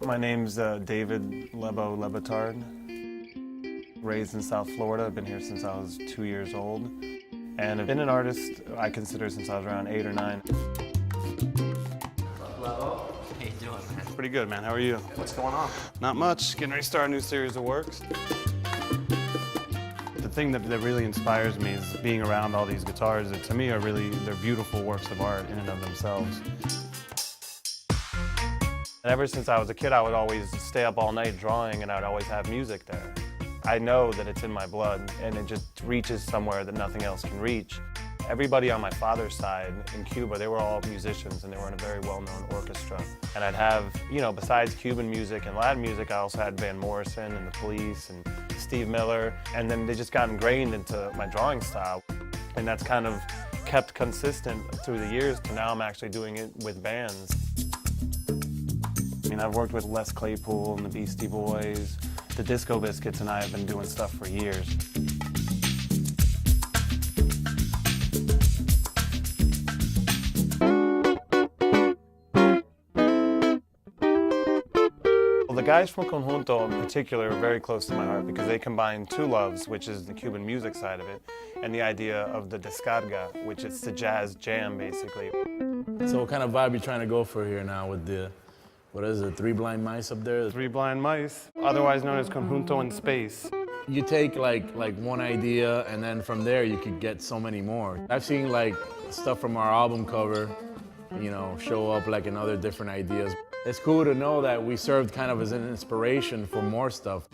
My name's David Lebo Lebetard. Raised in South Florida. I've been here since I was 2 years old. And I've been an artist, I consider, since I was around 8 or 9. Lebo. How you doing, man? Pretty good, man. How are you? What's going on? Not much. Getting ready to start a new series of works. The thing that really inspires me is being around all these guitars that to me are they're beautiful works of art in and of themselves. And ever since I was a kid, I would always stay up all night drawing, and I would always have music there. I know that it's in my blood, and it just reaches somewhere that nothing else can reach. Everybody on my father's side in Cuba, they were all musicians, and they were in a very well-known orchestra. And I'd have, besides Cuban music and Latin music, I also had Van Morrison and the Police and Steve Miller, and then they just got ingrained into my drawing style. And that's kind of kept consistent through the years to now I'm actually doing it with bands. I've worked with Les Claypool and the Beastie Boys. The Disco Biscuits and I have been doing stuff for years. Well, the guys from Conjunto in particular are very close to my heart because they combine two loves, which is the Cuban music side of it, and the idea of the descarga, which is the jazz jam, basically. So what kind of vibe are you trying to go for here now with the, what is it, Three Blind Mice up there? Three Blind Mice, otherwise known as Conjunto in Space. You take like one idea and then from there you could get so many more. I've seen like stuff from our album cover, show up like in other different ideas. It's cool to know that we served kind of as an inspiration for more stuff.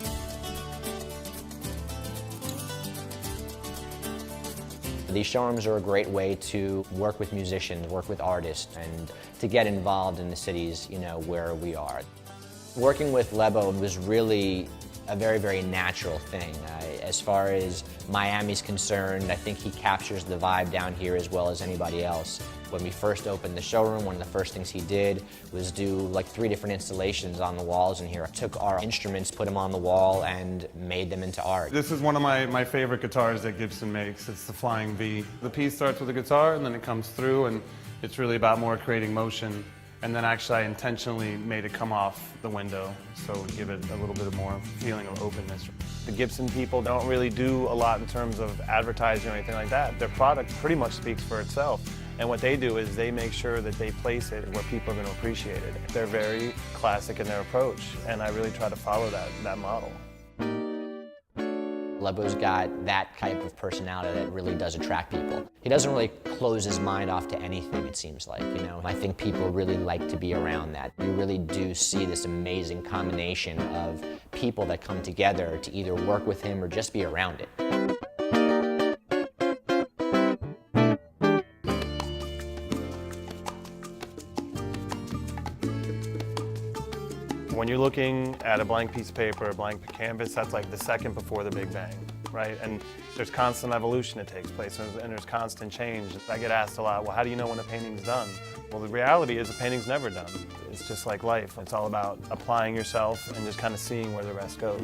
These showrooms are a great way to work with musicians, work with artists, and to get involved in the cities, where we are. Working with Lebo was really a very, very natural thing. As far as Miami's concerned, I think he captures the vibe down here as well as anybody else. When we first opened the showroom, one of the first things he did was do like 3 different installations on the walls in here. Took our instruments, put them on the wall, and made them into art. This is one of my favorite guitars that Gibson makes. It's the Flying V. The piece starts with a guitar, and then it comes through, and it's really about more creating motion. And then actually I intentionally made it come off the window, so give it a little bit more feeling of openness. The Gibson people don't really do a lot in terms of advertising or anything like that. Their product pretty much speaks for itself. And what they do is they make sure that they place it where people are going to appreciate it. They're very classic in their approach, and I really try to follow that model. Lebo's got that type of personality that really does attract people. He doesn't really close his mind off to anything, it seems like, I think people really like to be around that. You really do see this amazing combination of people that come together to either work with him or just be around it. When you're looking at a blank piece of paper, a blank canvas, that's like the second before the Big Bang, right? And there's constant evolution that takes place, and there's constant change. I get asked a lot, well, how do you know when a painting's done? Well, the reality is a painting's never done. It's just like life. It's all about applying yourself and just kind of seeing where the rest goes.